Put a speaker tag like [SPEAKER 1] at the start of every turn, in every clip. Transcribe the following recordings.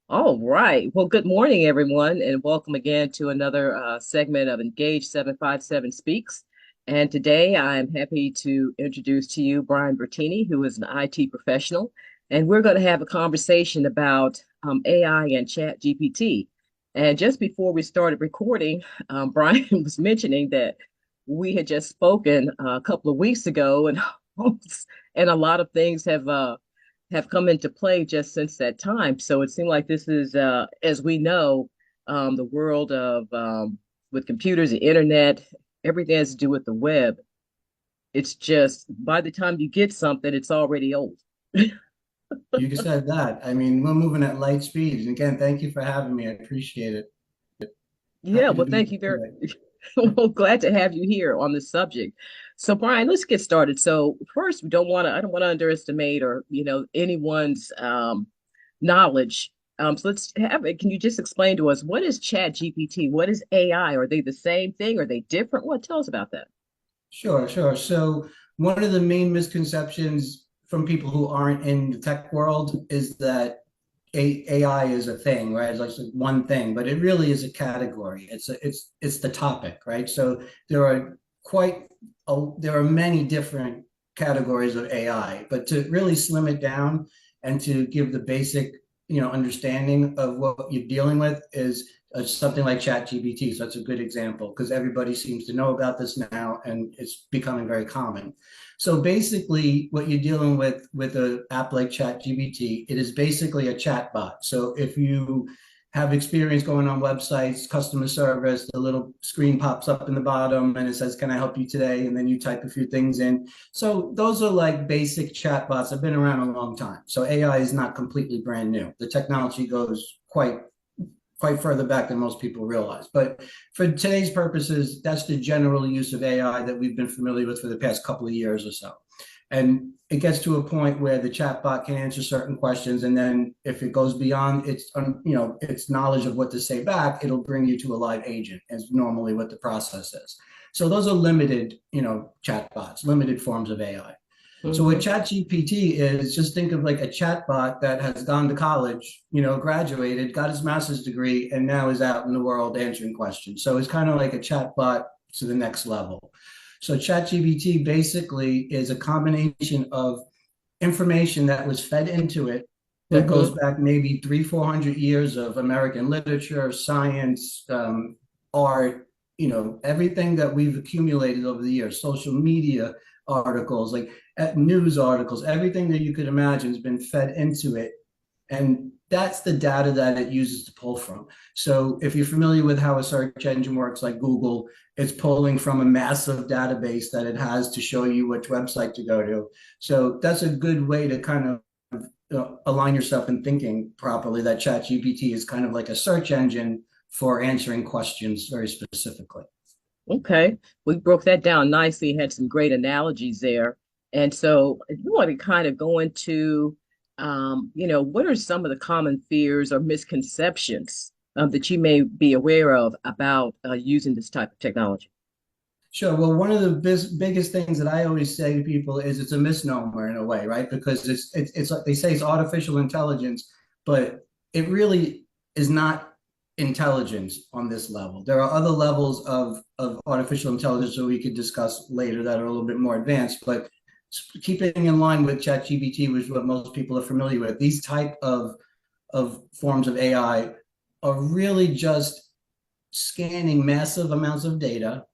[SPEAKER 1] All right. Well, good morning, everyone, and welcome again to another segment of Engage 757 Speaks. And today I'm happy to introduce to you Brian Bertini, who is an IT professional. And we're going to have a conversation about AI and Chat GPT. And just before we started recording, Brian was mentioning that we had just spoken a couple of weeks ago, and and a lot of things have come into play just since that time. So it seemed like this is, as we know, the world of with computers, the internet, everything has to do with the web. It's just by the time you get something, it's already old.
[SPEAKER 2] You said that. I mean, we're moving at light speed. And again, thank you for having me. I appreciate it.
[SPEAKER 1] Yeah,
[SPEAKER 2] Happy to
[SPEAKER 1] well,
[SPEAKER 2] be
[SPEAKER 1] thank you
[SPEAKER 2] here
[SPEAKER 1] very
[SPEAKER 2] today.
[SPEAKER 1] well, glad to have you here on this subject. So, Brian, let's get started. So, first, I don't want to underestimate or, anyone's knowledge. So let's have it. Can you just explain to us what is Chat GPT? What is AI? Are they the same thing? Are they different? What? Tell us about that.
[SPEAKER 2] Sure. So one of the main misconceptions from people who aren't in the tech world is that AI is a thing, right? It's like one thing, but it really is a category. It's the topic, right? So there are there are many different categories of AI, but to really slim it down and to give the basic, understanding of what you're dealing with is something like ChatGPT. So that's a good example because everybody seems to know about this now, and it's becoming very common. So basically, what you're dealing with an app like ChatGPT, it is basically a chat bot. So if you have experience going on websites, customer service, the little screen pops up in the bottom and it says, "Can I help you today?" And then you type a few things in. So those are like basic chat bots that have been around a long time. So AI is not completely brand new. The technology goes quite further back than most people realize. But for today's purposes, that's the general use of AI that we've been familiar with for the past couple of years or so. And it gets to a point where the chatbot can answer certain questions, and then if it goes beyond its knowledge of what to say back, it'll bring you to a live agent, as normally what the process is. So those are limited, chatbots, limited forms of AI. So what
[SPEAKER 1] Hmm.
[SPEAKER 2] ChatGPT is, just think of like a chatbot that has gone to college, graduated, got his master's degree, and now is out in the world answering questions. So it's kind of like a chatbot to the next level. So ChatGPT basically is a combination of information that was fed into it that goes
[SPEAKER 1] Hmm.
[SPEAKER 2] back maybe 400 years of American literature, science, art, everything that we've accumulated over the years, social media articles, like news articles, everything that you could imagine has been fed into it. And that's the data that it uses to pull from. So if you're familiar with how a search engine works, like Google, it's pulling from a massive database that it has to show you which website to go to. So that's a good way to kind of align yourself in thinking properly that ChatGPT is kind of like a search engine for answering questions very specifically.
[SPEAKER 1] Okay, we broke that down nicely. Had some great analogies there. And so, if you want to kind of go into, what are some of the common fears or misconceptions that you may be aware of about using this type of technology?
[SPEAKER 2] Sure. Well, one of the biggest things that I always say to people is it's a misnomer in a way, right? Because it's like they say it's artificial intelligence, but it really is not intelligence on this level. There are other levels of artificial intelligence that we could discuss later that are a little bit more advanced, but keeping in line with ChatGPT, which is what most people are familiar with, these type of forms of AI are really just scanning massive amounts of data,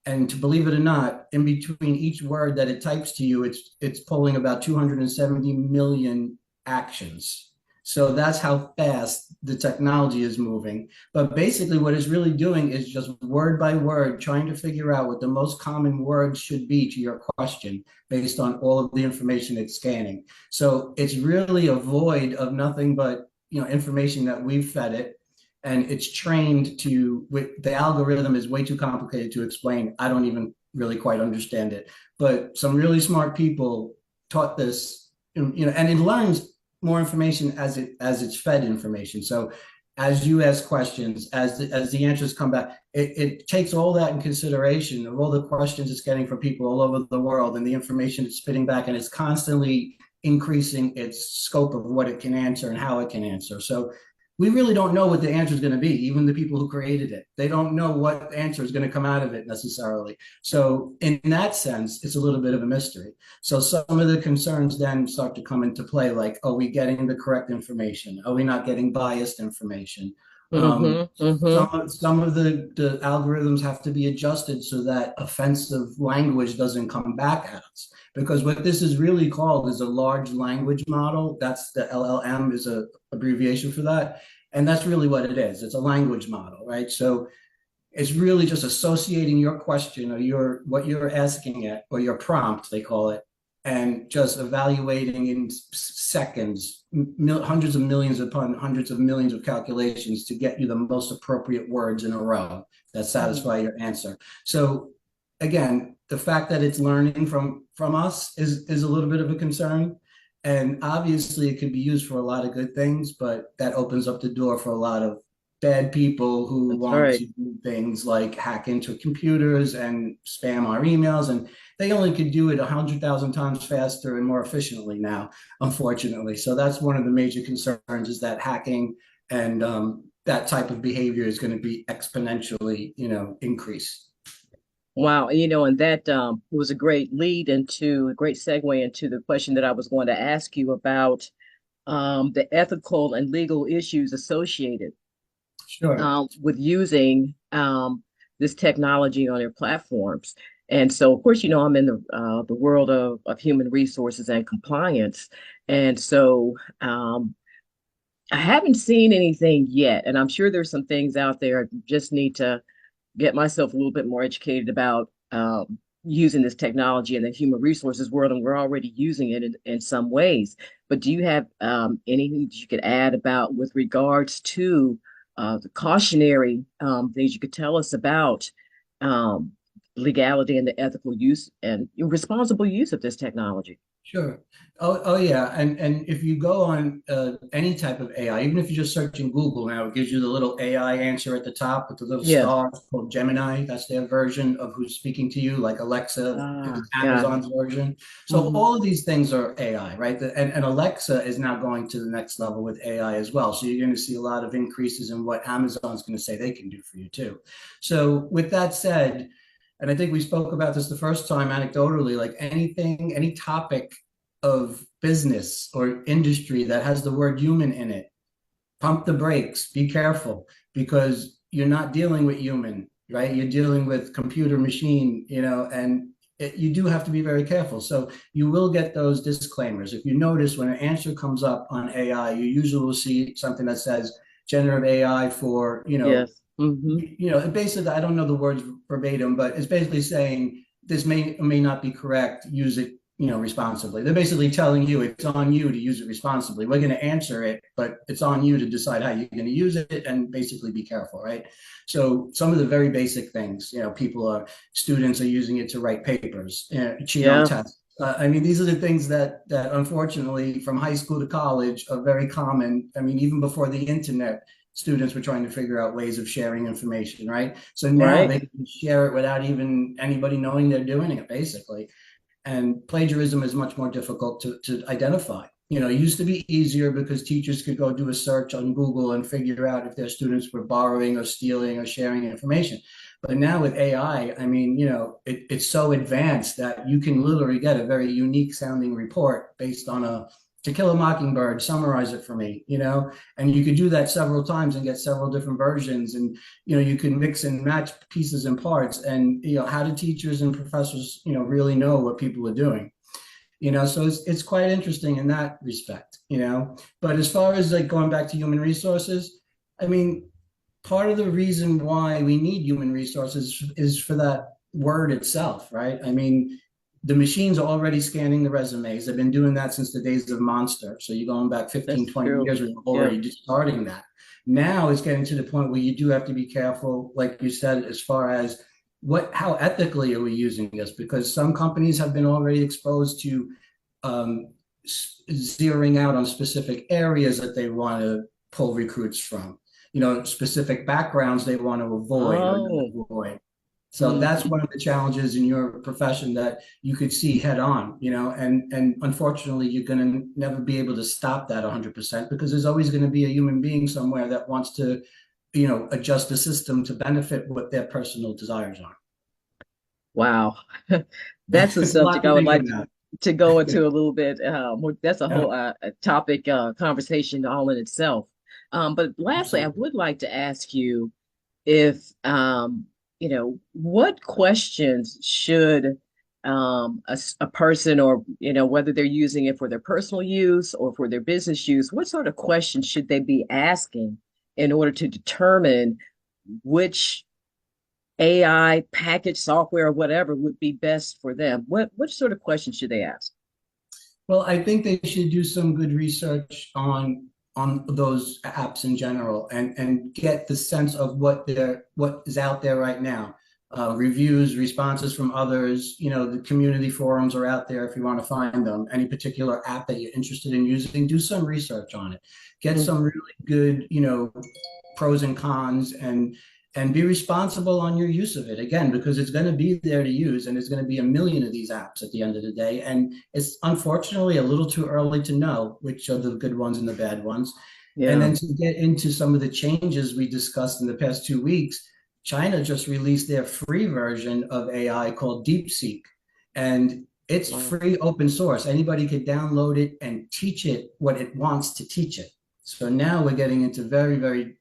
[SPEAKER 2] and to believe it or not, in between each word that it types to you, it's pulling about 270 million actions. So that's how fast the technology is moving. But basically, what it's really doing is just word by word trying to figure out what the most common words should be to your question based on all of the information it's scanning. So it's really a void of nothing but information that we've fed it, and it's trained to the algorithm is way too complicated to explain. I don't even really quite understand it, but some really smart people taught this, and it learns more information as it's fed information. So as you ask questions, as the answers come back, it takes all that in consideration of all the questions it's getting from people all over the world and the information it's spitting back, and it's constantly increasing its scope of what it can answer and how it can answer. So we really don't know what the answer is going to be. Even the people who created it, they don't know what answer is going to come out of it necessarily. So in that sense, it's a little bit of a mystery. So some of the concerns then start to come into play, like, are we getting the correct information? Are we not getting biased information? Um,
[SPEAKER 1] Mm-hmm. Mm-hmm.
[SPEAKER 2] some of the algorithms have to be adjusted so that offensive language doesn't come back at us. Because what this is really called is a large language model. That's the LLM is a abbreviation for that. And that's really what it is. It's a language model, right? So it's really just associating your question or your what you're asking it or your prompt, they call it, and just evaluating in seconds, hundreds of millions upon hundreds of millions of calculations to get you the most appropriate words in a row that satisfy your answer. So again, the fact that it's learning from us is a little bit of a concern. And obviously, it could be used for a lot of good things, but that opens up the door for a lot of bad people who
[SPEAKER 1] That's
[SPEAKER 2] want
[SPEAKER 1] right.
[SPEAKER 2] to do things like hack into computers and spam our emails. And they only could do it 100,000 times faster and more efficiently now, unfortunately. So that's one of the major concerns is that hacking and that type of behavior is going to be exponentially, increase.
[SPEAKER 1] Wow, and that was a great lead into a great segue into the question that I was going to ask you about the ethical and legal issues associated
[SPEAKER 2] Sure.
[SPEAKER 1] with using this technology on their platforms. And so, of course, I'm in the world of human resources and compliance, and so I haven't seen anything yet. And I'm sure there's some things out there. I just need to get myself a little bit more educated about using this technology in the human resources world, and we're already using it in some ways. But do you have anything that you could add about with regards to the cautionary things you could tell us about um, legality and the ethical use and responsible use of this technology?
[SPEAKER 2] Sure. Oh yeah. And if you go on any type of AI, even if you just search in Google now, it gives you the little AI answer at the top with the little
[SPEAKER 1] Yes.
[SPEAKER 2] star called Gemini. That's their version of who's speaking to you, like Alexa
[SPEAKER 1] Ah,
[SPEAKER 2] is
[SPEAKER 1] got it.
[SPEAKER 2] Amazon's version. So
[SPEAKER 1] Hmm.
[SPEAKER 2] all of these things are AI, right? And Alexa is now going to the next level with AI as well. So you're going to see a lot of increases in what Amazon's going to say they can do for you too. So with that said, and I think we spoke about this the first time anecdotally, like anything, any topic of business or industry that has the word human in it, pump the brakes, be careful, because you're not dealing with human, right? You're dealing with computer machine, and you do have to be very careful. So you will get those disclaimers. If you notice when an answer comes up on AI, you usually will see something that says generative AI for,
[SPEAKER 1] Yes. Hmm.
[SPEAKER 2] basically, I don't know the words verbatim, but it's basically saying this may or may not be correct. Use it, responsibly. They're basically telling you it's on you to use it responsibly. We're going to answer it, but it's on you to decide how you're going to use it and basically be careful, right? So some of the very basic things, students are using it to write papers, cheat on
[SPEAKER 1] Yeah.
[SPEAKER 2] tests. I mean, these are the things that unfortunately from high school to college are very common. I mean, even before the internet, students were trying to figure out ways of sharing information, right? So now
[SPEAKER 1] Right.
[SPEAKER 2] they can share it without even anybody knowing they're doing it, basically. And plagiarism is much more difficult to identify. It used to be easier because teachers could go do a search on Google and figure out if their students were borrowing or stealing or sharing information. But now with AI, I mean, it's so advanced that you can literally get a very unique sounding report based on a To Kill a Mockingbird, summarize it for me, and you could do that several times and get several different versions. And, you can mix and match pieces and parts. And, how do teachers and professors, really know what people are doing? So it's quite interesting in that respect. But as far as like going back to human resources, I mean, part of the reason why we need human resources is for that word itself, right? I mean, the machines are already scanning the resumes. They've been doing that since the days of Monster. So you're going back
[SPEAKER 1] That's
[SPEAKER 2] 15, 20
[SPEAKER 1] true.
[SPEAKER 2] years, we're
[SPEAKER 1] Yeah.
[SPEAKER 2] already starting that. Now it's getting to the point where you do have to be careful, like you said, as far as how ethically are we using this? Because some companies have been already exposed to um, zeroing out on specific areas that they want to pull recruits from, specific backgrounds they want to avoid or not
[SPEAKER 1] Oh,
[SPEAKER 2] avoid. So that's
[SPEAKER 1] Mhm.
[SPEAKER 2] one of the challenges in your profession that you could see head on, and unfortunately you're going to never be able to stop that 100% because there's always going to be a human being somewhere that wants to, adjust the system to benefit what their personal desires are.
[SPEAKER 1] Wow. That's a
[SPEAKER 2] It's a
[SPEAKER 1] subject
[SPEAKER 2] lot to
[SPEAKER 1] I would
[SPEAKER 2] think
[SPEAKER 1] like
[SPEAKER 2] about.
[SPEAKER 1] to go into a little bit. That's a
[SPEAKER 2] Yeah,
[SPEAKER 1] whole topic conversation all in itself. But lastly, I
[SPEAKER 2] absolutely.
[SPEAKER 1] would like to ask you if what questions should a person, or whether they're using it for their personal use or for their business use, what sort of questions should they be asking in order to determine which AI package software or whatever would be best for them? What sort of questions should they ask?
[SPEAKER 2] Well, I think they should do some good research on those apps in general and get the sense of what is out there right now. Reviews, responses from others, the community forums are out there if you want to find them. Any particular app that you're interested in using, do some research on it. Get some
[SPEAKER 1] Mhm.
[SPEAKER 2] really good, pros and cons and be responsible on your use of it again because it's going to be there to use and there's going to be a million of these apps at the end of the day and it's unfortunately a little too early to know which are the good ones and the bad ones. And
[SPEAKER 1] Yeah.
[SPEAKER 2] then to get into some of the changes we discussed in the past 2 weeks, China just released their free version of AI called DeepSeek, and it's
[SPEAKER 1] Wow.
[SPEAKER 2] free open source. Anybody could download it and teach it what it wants to teach it. So now we're getting into very, very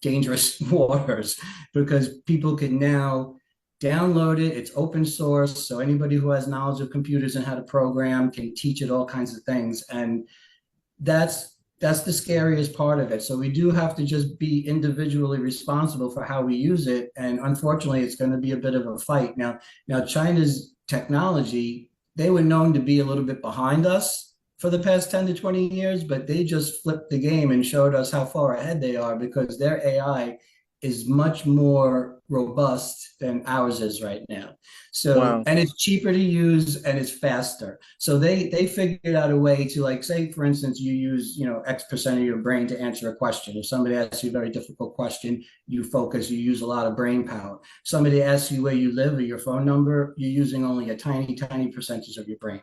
[SPEAKER 2] dangerous waters because people can now download it. It's open source, so anybody who has knowledge of computers and how to program can teach it all kinds of things. And that's the scariest part of it. So we do have to just be individually responsible for how we use it. And unfortunately, it's going to be a bit of a fight. Now China's technology, they were known to be a little bit behind us for the past 10 to 20 years, but they just flipped the game and showed us how far ahead they are because their AI is much more robust than ours is right now. So,
[SPEAKER 1] Wow.
[SPEAKER 2] and it's cheaper to use and it's faster. So they figured out a way to like say, for instance, you use, X percent of your brain to answer a question. If somebody asks you a very difficult question, you focus, you use a lot of brain power. Somebody asks you where you live or your phone number, you're using only a tiny, tiny percentage of your brain.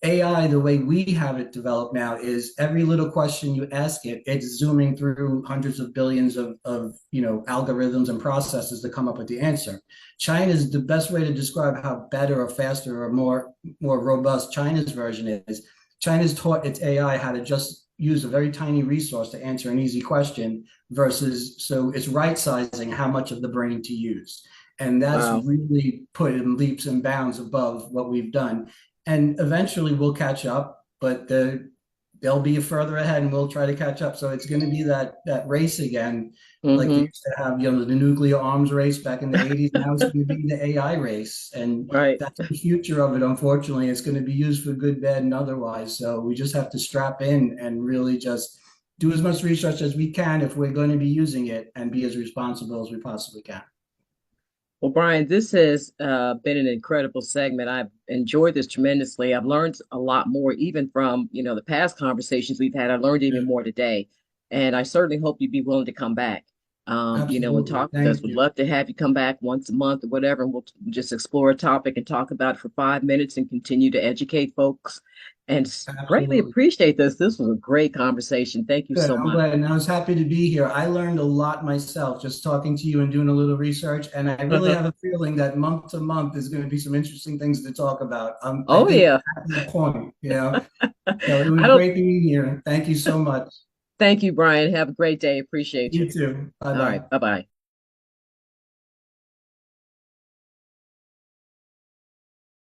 [SPEAKER 2] AI, the way we have it developed now, is every little question you ask it, it's zooming through hundreds of billions of algorithms and processes to come up with the answer. China's the best way to describe how better or faster or more robust China's version is. China's taught its AI how to just use a very tiny resource to answer an easy question versus so it's right sizing how much of the brain to use. And that's
[SPEAKER 1] Wow.
[SPEAKER 2] really put in leaps and bounds above what we've done and eventually we'll catch up, but they'll be further ahead and we'll try to catch up. So it's going to be that race again, like they
[SPEAKER 1] Hmm.
[SPEAKER 2] used to have, the nuclear arms race back in the 80s. Now it's going to be the AI race. And
[SPEAKER 1] Right.
[SPEAKER 2] that's the future of it. Unfortunately, it's going to be used for good, bad, and otherwise. So we just have to strap in and really just do as much research as we can if we're going to be using it and be as responsible as we possibly can.
[SPEAKER 1] Well, Brian, this has been an incredible segment. I've enjoyed this tremendously. I've learned a lot more, even from, the past conversations we've had. I learned even
[SPEAKER 2] Yeah,
[SPEAKER 1] more today. And I certainly hope you'd be willing to come back, and
[SPEAKER 2] absolutely.
[SPEAKER 1] talk with us.
[SPEAKER 2] Thank
[SPEAKER 1] Would
[SPEAKER 2] you.
[SPEAKER 1] love to have you come back once a month or whatever, and we'll just explore a topic and talk about it for 5 minutes and continue to educate folks. And greatly
[SPEAKER 2] Absolutely.
[SPEAKER 1] appreciate this. This was a great conversation. Thank you
[SPEAKER 2] Good.
[SPEAKER 1] so
[SPEAKER 2] I'm
[SPEAKER 1] much.
[SPEAKER 2] glad. And I was happy to be here. I learned a lot myself just talking to you and doing a little research. And I really have a feeling that month to month is going to be some interesting things to talk about. I
[SPEAKER 1] Oh,
[SPEAKER 2] think
[SPEAKER 1] yeah.
[SPEAKER 2] at that point. So it was
[SPEAKER 1] I don't
[SPEAKER 2] great being here. Thank you so much.
[SPEAKER 1] Thank you, Brian. Have a great day. Appreciate you.
[SPEAKER 2] You too. Bye
[SPEAKER 1] All right.
[SPEAKER 2] bye.
[SPEAKER 1] Bye bye.